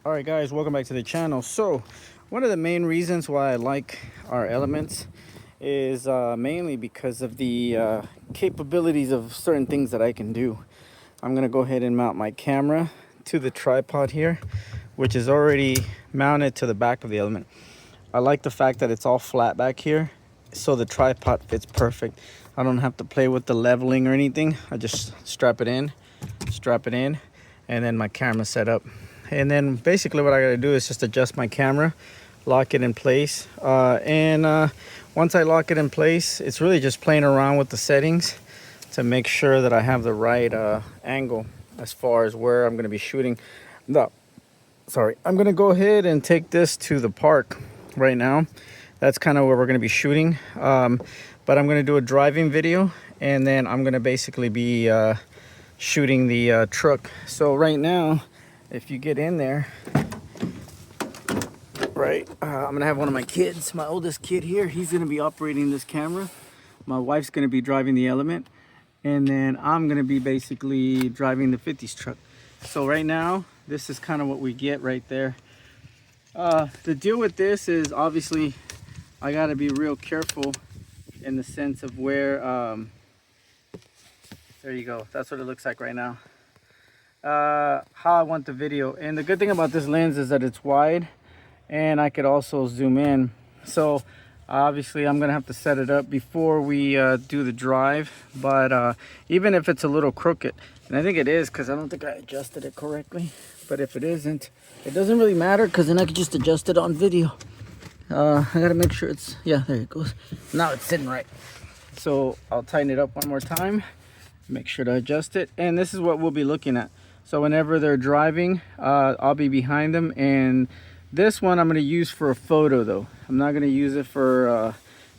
All right, guys, welcome back to the channel. So one of the main reasons why I like our elements is mainly because of the capabilities of certain things that I can do. I'm gonna go ahead and mount my camera to the tripod here, which is already mounted to the back of the element. I like the fact that it's all flat back here, so the tripod fits perfect. I don't have to play with the leveling or anything. I just strap it in, and then my camera's set up. And then basically what I gotta do is just adjust my camera, lock it in place. Once I lock it in place, it's really just playing around with the settings to make sure that I have the right angle as far as where I'm gonna be shooting. I'm gonna go ahead and take this to the park right now. That's kind of where we're gonna be shooting. But I'm gonna do a driving video, and then I'm gonna basically be shooting the truck. So right now, if you get in there, right, I'm gonna have one of my kids, my oldest kid here, he's gonna be operating this camera. My wife's gonna be driving the element, and then I'm gonna be basically driving the 50s truck. So right now, this is kind of what we get right there. The deal with this is obviously I gotta be real careful in the sense of where, there you go, that's what it looks like right now. How I want the video. And the good thing about this lens is that it's wide and I could also zoom in. So obviously I'm gonna have to set it up before we do the drive, but even if it's a little crooked, and I think it is because I don't think I adjusted it correctly, but if it isn't, it doesn't really matter because then I could just adjust it on video. I gotta make sure it's, yeah, there it goes. Now it's sitting right. So I'll tighten it up one more time, make sure to adjust it, and this is what we'll be looking at. So whenever they're driving, I'll be behind them, and this one I'm going to use for a photo though. I'm not going to use it for a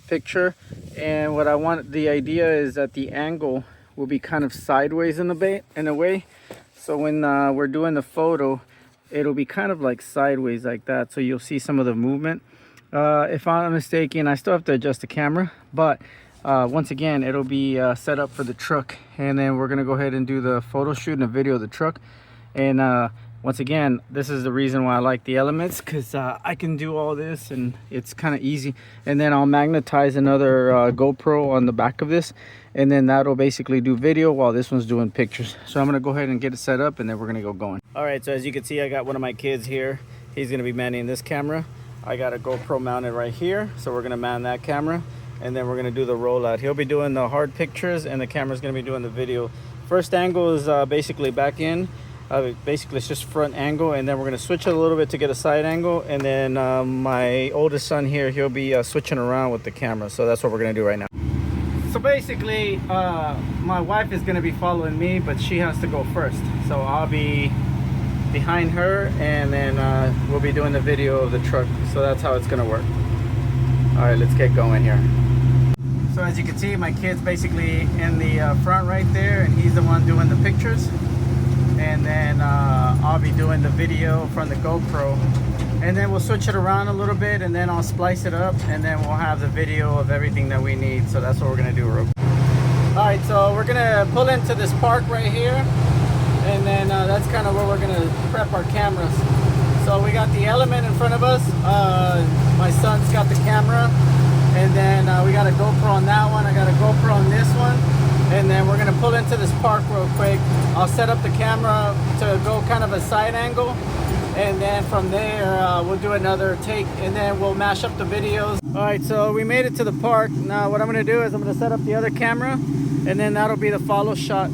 picture. And what I want, the idea is that the angle will be kind of sideways in a way. So when we're doing the photo, it'll be kind of like sideways like that. So you'll see some of the movement. If I'm not mistaken, I still have to adjust the camera, but once again, it'll be set up for the truck, and then we're gonna go ahead and do the photo shoot and a video of the truck. And once again, this is the reason why I like the elements, because I can do all this and it's kind of easy. And then I'll magnetize another GoPro on the back of this, and then that'll basically do video while this one's doing pictures. So I'm gonna go ahead and get it set up, and then we're gonna go going. All right, so as you can see, I got one of my kids here. He's gonna be manning this camera. I got a GoPro mounted right here, so we're gonna mount that camera, and then we're gonna do the rollout. He'll be doing the hard pictures, and the camera's gonna be doing the video. First angle is basically back in. Basically it's just front angle, and then we're gonna switch it a little bit to get a side angle, and then my oldest son here, he'll be switching around with the camera. So that's what we're gonna do right now. So basically, my wife is gonna be following me, but she has to go first. So I'll be behind her, and then we'll be doing the video of the truck. So that's how it's gonna work. All right, let's get going here. So as you can see, my kid's basically in the front right there, and he's the one doing the pictures. And then I'll be doing the video from the GoPro. And then we'll switch it around a little bit, and then I'll splice it up, and then we'll have the video of everything that we need. So that's what we're gonna do real quick. All right, so we're gonna pull into this park right here, and then that's kind of where we're gonna prep our cameras. So we got the element in front of us. My son's got the camera, and then we got a GoPro on that one. I got a GoPro on this one, and then we're gonna pull into this park real quick. I'll set up the camera to go kind of a side angle, and then from there we'll do another take, and then we'll mash up the videos. All right, so we made it to the park. Now what I'm gonna do is I'm gonna set up the other camera, and then that'll be the follow shot.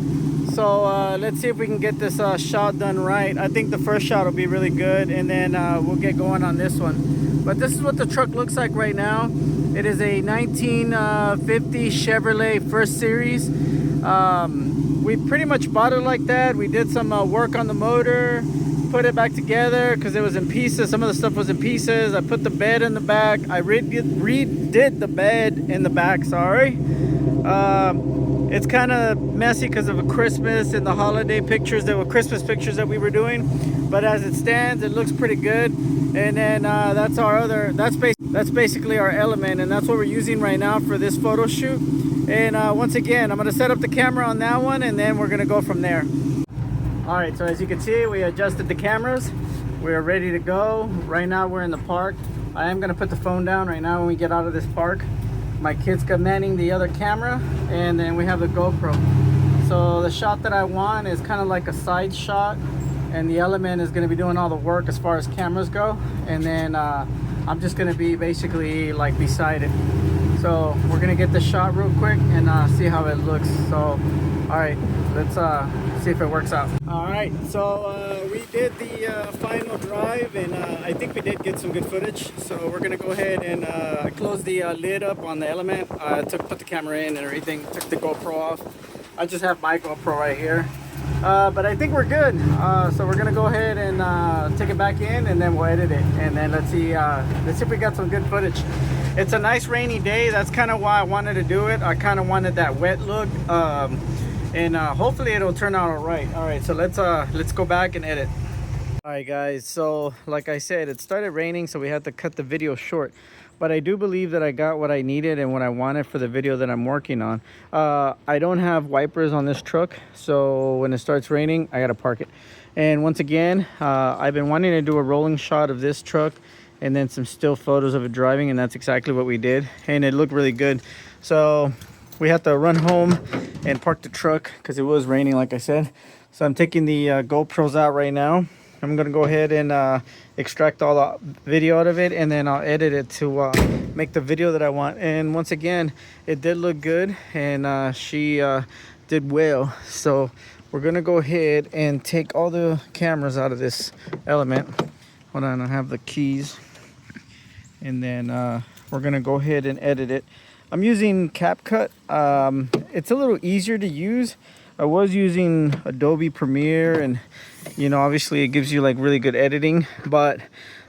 So let's see if we can get this shot done right. I think the first shot will be really good, and then we'll get going on this one. But this is what the truck looks like right now. It is a 1950 Chevrolet First Series. We pretty much bought it like that. We did some work on the motor, put it back together because it was in pieces. Some of the stuff was in pieces. I put the bed in the back. I redid the bed in the back, sorry. It's kind of messy because of a Christmas and the holiday pictures. There were Christmas pictures that we were doing, but as it stands, it looks pretty good. And then that's basically our element, and that's what we're using right now for this photo shoot. And once again, I'm gonna set up the camera on that one, and then we're gonna go from there. All right, so as you can see, we adjusted the cameras. we're ready to go. Right now we're in the park. I am gonna put the phone down right now when we get out of this park. My kid's manning the other camera, and then we have the GoPro. So the shot that I want is kind of like a side shot, and the element is gonna be doing all the work as far as cameras go, and then I'm just gonna be basically like beside it. So we're gonna get the shot real quick and see how it looks. So all right, let's see if it works out. All right, so we did the final drive, and I think we did get some good footage. So we're gonna go ahead and close the lid up on the element. Put the camera in and everything, took the GoPro off. I just have my GoPro right here, but I think we're good. So we're gonna go ahead and take it back in, and then we'll edit it, and then let's see if we got some good footage. It's a nice rainy day. That's kind of why I wanted to do it. I kind of wanted that wet look, and hopefully it'll turn out all right. All right, so let's go back and edit. All right, guys. So like I said, it started raining, so we had to cut the video short. But I do believe that I got what I needed and what I wanted for the video that I'm working on. I don't have wipers on this truck, so when it starts raining, I gotta park it. And once again, I've been wanting to do a rolling shot of this truck and then some still photos of it driving, and that's exactly what we did, and it looked really good. So we had to run home and park the truck because it was raining, like I said. So I'm taking the GoPros out right now. I'm gonna go ahead and extract all the video out of it, and then I'll edit it to make the video that I want. And once again, it did look good, and she did well. So we're gonna go ahead and take all the cameras out of this element. Hold on, I have the keys. And then we're gonna go ahead and edit it. I'm using CapCut. It's a little easier to use. I was using Adobe Premiere, and you know, obviously it gives you like really good editing, but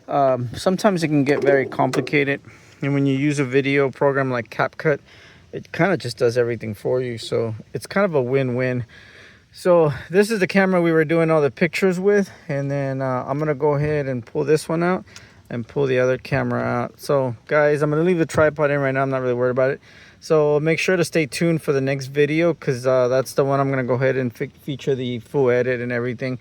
sometimes it can get very complicated. And when you use a video program like CapCut, it kind of just does everything for you. So it's kind of a win-win. So this is the camera we were doing all the pictures with, and then I'm gonna go ahead and pull this one out and pull the other camera out. So guys, I'm gonna leave the tripod in right now. I'm not really worried about it. So make sure to stay tuned for the next video, because that's the one I'm gonna go ahead and feature the full edit and everything.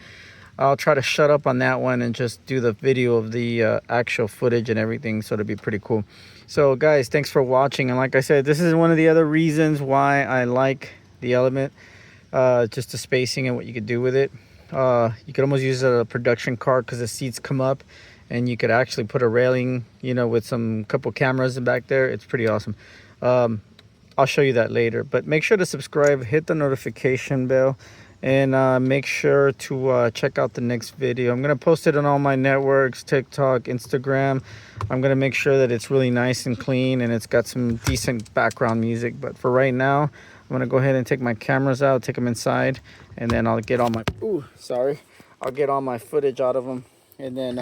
I'll try to shut up on that one and just do the video of the actual footage and everything, so it'll be pretty cool. So guys, thanks for watching. And like I said, this is one of the other reasons why I like the Element, just the spacing and what you could do with it. You could almost use a production car because the seats come up, and you could actually put a railing, you know, with some couple cameras in back there. It's pretty awesome. I'll show you that later, but make sure to subscribe, hit the notification bell, and make sure to check out the next video. I'm gonna post it on all my networks, TikTok, Instagram. I'm gonna make sure that it's really nice and clean, and it's got some decent background music. But for right now, I'm gonna go ahead and take my cameras out, take them inside, and then I'll get all my I'll get all my footage out of them, and then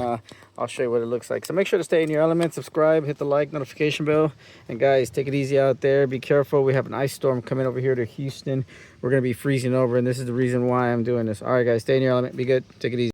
I'll show you what it looks like. So make sure to stay in your element, subscribe, hit the like, notification bell, and guys, take it easy out there. Be careful. We have an ice storm coming over here to Houston. We're gonna be freezing over, and this is the reason why I'm doing this. All right guys, stay in your element, be good, take it easy.